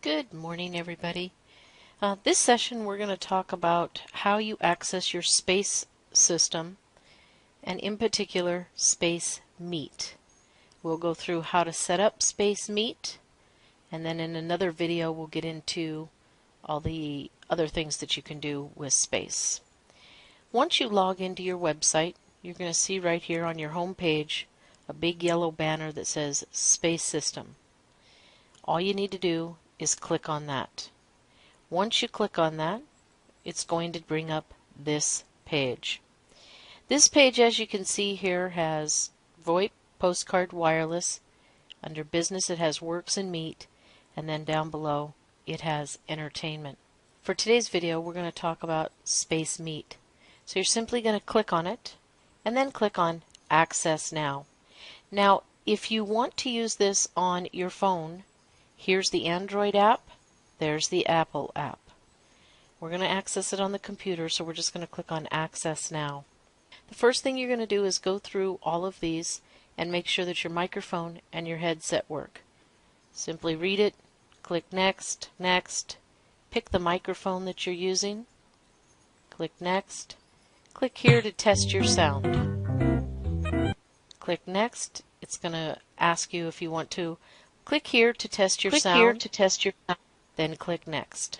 Good morning, everybody. This session we're going to talk about how you access your space system, and in particular Space Meet. We'll go through how to set up Space Meet, and then in another video we'll get into all the other things that you can do with Space. Once you log into your website, you're going to see right here on your home page a big yellow banner that says Space System. All you need to do is click on that. Once you click on that, it's going to bring up this page. This page, as you can see here, has VoIP, Postcard, Wireless. Under Business it has Works and Meet, and then down below it has Entertainment. For today's video we're going to talk about Space Meet. So you're simply going to click on it and then click on Access Now. Now if you want to use this on your phone, here's the Android app, there's the Apple app. We're going to access it on the computer, so we're just going to click on Access Now. The first thing you're going to do is go through all of these and make sure that your microphone and your headset work. Simply read it, click Next, Next, pick the microphone that you're using, click Next, click here to test your sound. Click Next. It's going to ask you if you want to click here to test your sound. Then click Next.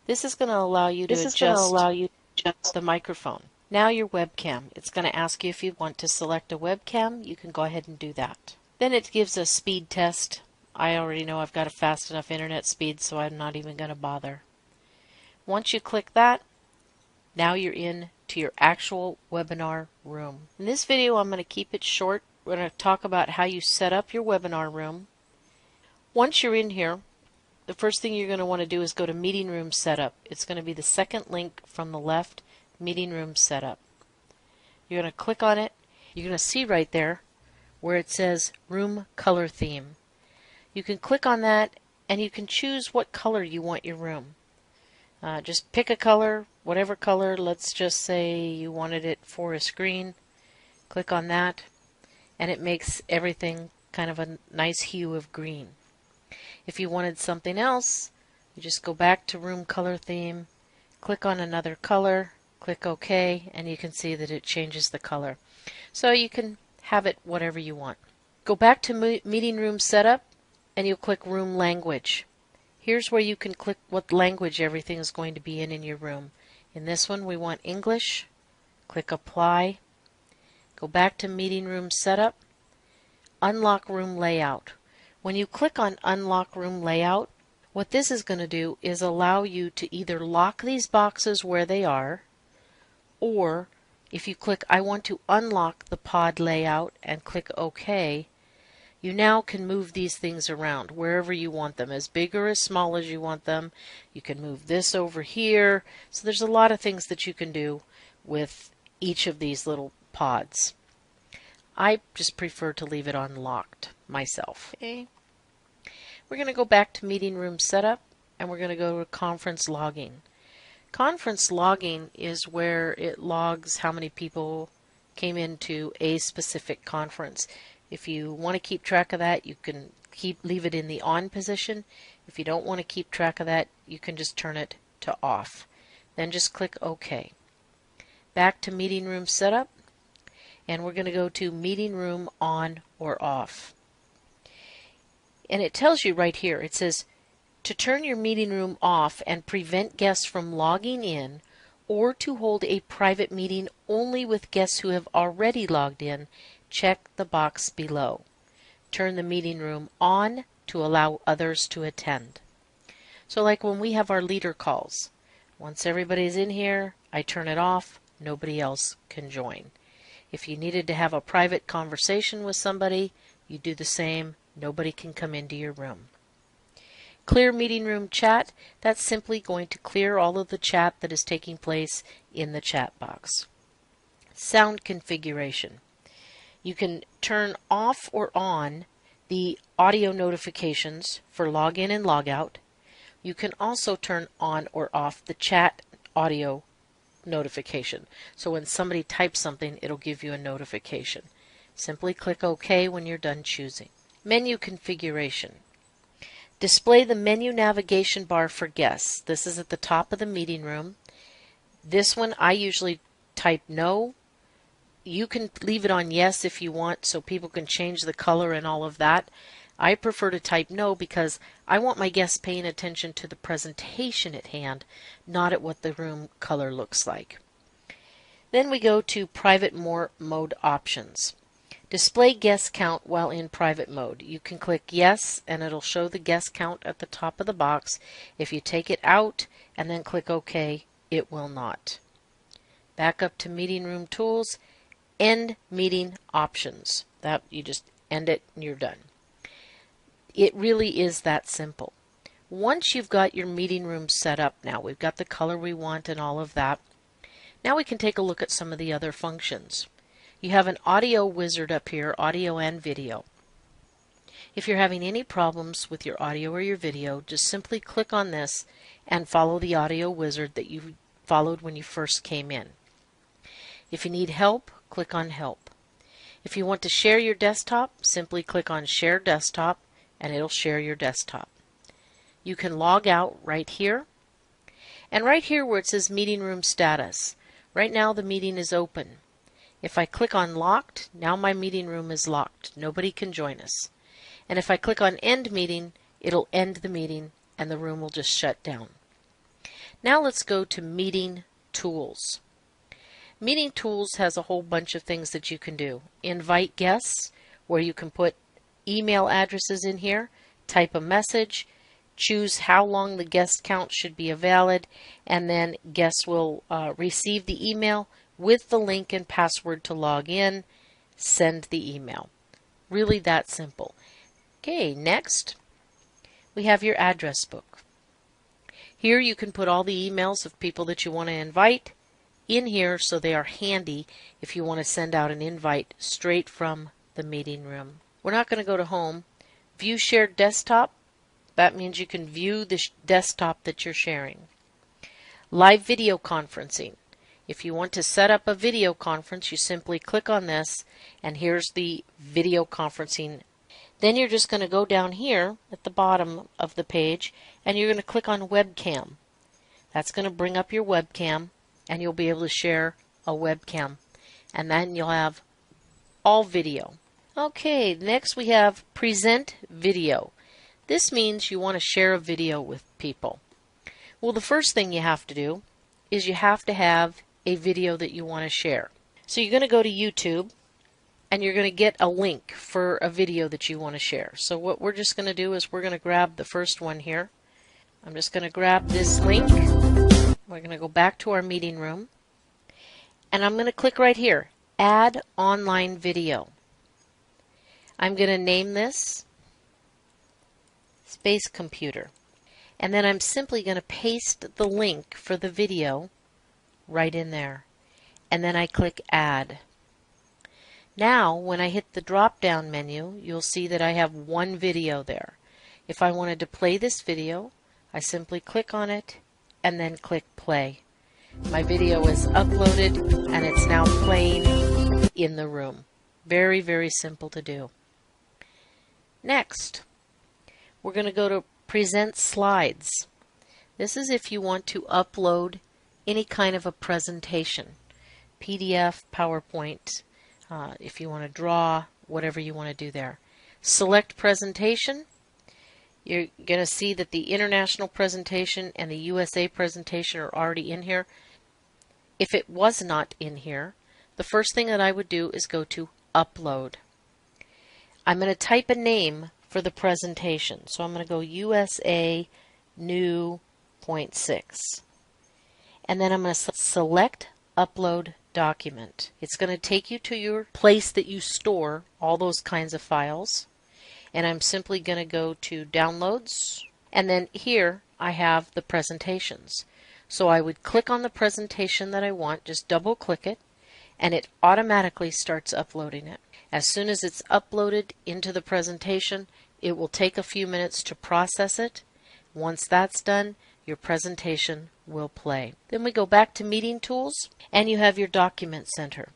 This is going to allow you to adjust the microphone. Now your webcam. It's going to ask you if you want to select a webcam. You can go ahead and do that. Then it gives a speed test. I already know I've got a fast enough internet speed, so I'm not even going to bother. Once you click that, now you're in to your actual webinar room. In this video I'm going to keep it short. We're going to talk about how you set up your webinar room. Once you're in here, the first thing you're going to want to do is go to Meeting Room Setup. It's going to be the second link from the left, Meeting Room Setup. You're going to click on it. You're going to see right there where it says Room Color Theme. You can click on that and you can choose what color you want your room. Just pick a color, whatever color. Let's just say you wanted it forest green. Click on that, and it makes everything kind of a nice hue of green. If you wanted something else, you just go back to Room Color Theme, click on another color, click OK, and you can see that it changes the color. So you can have it whatever you want. Go back to Meeting Room Setup, and you'll click Room Language. Here's where you can click what language everything is going to be in your room. In this one we want English. Click Apply. Go back to Meeting Room Setup. Unlock Room Layout. When you click on Unlock Room Layout, what this is going to do is allow you to either lock these boxes where they are, or if you click I want to unlock the pod layout and click OK, you now can move these things around wherever you want them, as big or as small as you want them. You can move this over here. So there's a lot of things that you can do with each of these little pods. I just prefer to leave it unlocked myself. Okay. We're going to go back to Meeting Room Setup, and we're going to go to Conference Logging. Conference Logging is where it logs how many people came into a specific conference. If you want to keep track of that, you can leave it in the on position. If you don't want to keep track of that, you can just turn it to off. Then just click OK. Back to Meeting Room Setup, and we're going to go to Meeting Room On or Off. And it tells you right here, it says to turn your meeting room off and prevent guests from logging in, or to hold a private meeting only with guests who have already logged in, check the box below. Turn the meeting room on to allow others to attend. So like when we have our leader calls, once everybody's in here, I turn it off, nobody else can join. If you needed to have a private conversation with somebody, you do the same, nobody can come into your room. Clear meeting room chat, that's simply going to clear all of the chat that is taking place in the chat box. Sound configuration. You can turn off or on the audio notifications for login and logout. You can also turn on or off the chat audio notification. So when somebody types something, it'll give you a notification. Simply click OK when you're done choosing. Menu configuration. Display the menu navigation bar for guests. This is at the top of the meeting room. This one I usually type no. You can leave it on yes if you want so people can change the color and all of that. I prefer to type no because I want my guests paying attention to the presentation at hand, not at what the room color looks like. Then we go to private mode options. Display guest count while in private mode. You can click yes and it'll show the guest count at the top of the box. If you take it out and then click OK, it will not. Back up to meeting room tools, end meeting options. That you just end it and you're done. It really is that simple. Once you've got your meeting room set up now, we've got the color we want and all of that. Now we can take a look at some of the other functions. You have an audio wizard up here, audio and video. If you're having any problems with your audio or your video, just simply click on this and follow the audio wizard that you followed when you first came in. If you need help, click on help. If you want to share your desktop, simply click on share desktop and it'll share your desktop. You can log out right here. And right here where it says meeting room status, right now the meeting is open. If I click on locked, now my meeting room is locked. Nobody can join us. And if I click on end meeting, it'll end the meeting and the room will just shut down. Now let's go to meeting tools. Meeting tools has a whole bunch of things that you can do. Invite guests, where you can put email addresses in here, type a message, choose how long the guest count should be valid, and then guests will receive the email with the link and password to log in, send the email. Really that simple. Okay, next we have your address book. Here you can put all the emails of people that you want to invite in here so they are handy if you want to send out an invite straight from the meeting room. We're not going to go to home. View shared desktop. That means you can view the desktop that you're sharing. Live video conferencing. If you want to set up a video conference, you simply click on this and here's the video conferencing. Then you're just going to go down here at the bottom of the page and you're going to click on webcam. That's going to bring up your webcam and you'll be able to share a webcam. And then you'll have all video. Okay, next we have present video. This means you want to share a video with people. Well, the first thing you have to do is you have to have a video that you want to share. So you're going to go to YouTube and you're going to get a link for a video that you want to share. So what we're just going to do is we're going to grab the first one here. I'm just going to grab this link. We're going to go back to our meeting room and I'm going to click right here, Add Online Video. I'm going to name this Space Computer. And then I'm simply going to paste the link for the video right in there. And then I click Add. Now, when I hit the drop-down menu, you'll see that I have one video there. If I wanted to play this video, I simply click on it and then click Play. My video is uploaded and it's now playing in the room. Very, very simple to do. Next, we're going to go to Present Slides. This is if you want to upload any kind of a presentation, PDF, PowerPoint, if you want to draw, whatever you want to do there. Select Presentation. You're going to see that the international presentation and the USA presentation are already in here. If it was not in here, the first thing that I would do is go to Upload. I'm going to type a name for the presentation. So I'm going to go USA New 0.6. And then I'm going to select Upload Document. It's going to take you to your place that you store all those kinds of files. And I'm simply going to go to Downloads. And then here I have the presentations. So I would click on the presentation that I want, just double click it, and it automatically starts uploading it. As soon as it's uploaded into the presentation, it will take a few minutes to process it. Once that's done, your presentation will play. Then we go back to Meeting Tools, and you have your Document Center.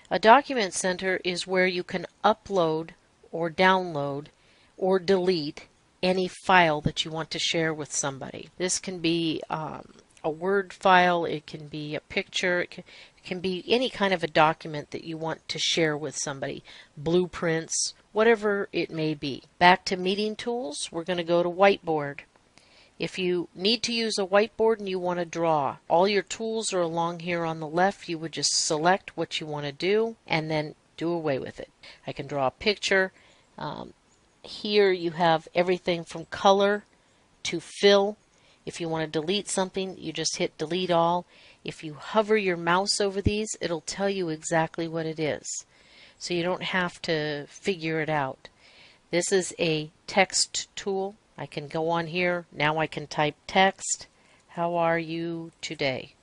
A Document Center is where you can upload or download or delete any file that you want to share with somebody. This can be a Word file, it can be a picture, it can be any kind of a document that you want to share with somebody, blueprints, whatever it may be. Back to meeting tools, we're going to go to whiteboard. If you need to use a whiteboard and you want to draw, all your tools are along here on the left. You would just select what you want to do and then do away with it. I can draw a picture. Here you have everything from color to fill. If you want to delete something, you just hit delete all. If you hover your mouse over these, it'll tell you exactly what it is. So you don't have to figure it out. This is a text tool. I can go on here. Now I can type text. How are you today?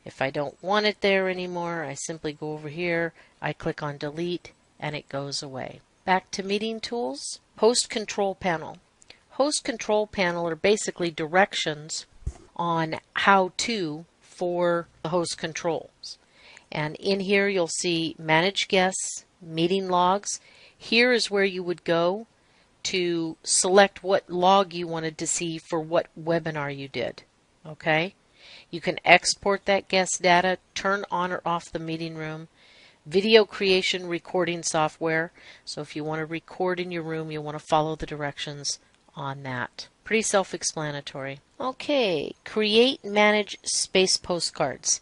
If I don't want it there anymore, I simply go over here. I click on delete and it goes away. Back to meeting tools. Host control panel. Host control panel are basically directions on how to for the host controls. And in here you'll see manage guests, meeting logs. Here is where you would go to select what log you wanted to see for what webinar you did. Okay? You can export that guest data, turn on or off the meeting room. Video creation recording software. So if you want to record in your room, you'll want to follow the directions on that. Pretty self-explanatory. Okay, create, manage space postcards.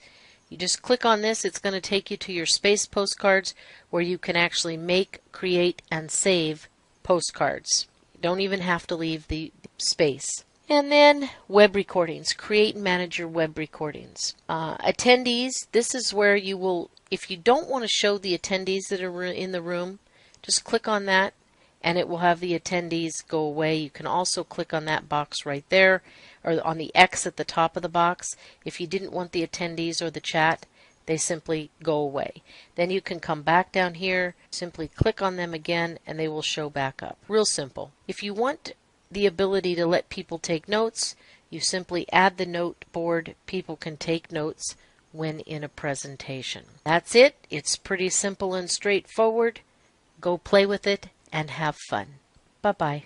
You just click on this, it's going to take you to your space postcards where you can actually make, create, and save postcards. You don't even have to leave the space. And then web recordings. Create and manage your web recordings. Attendees, this is where you will, if you don't want to show the attendees that are in the room, just click on that and it will have the attendees go away. You can also click on that box right there or on the X at the top of the box. If you didn't want the attendees or the chat, they simply go away. Then you can come back down here, simply click on them again, and they will show back up. Real simple. If you want the ability to let people take notes, you simply add the note board. People can take notes when in a presentation. That's it. It's pretty simple and straightforward. Go play with it and have fun. Bye-bye.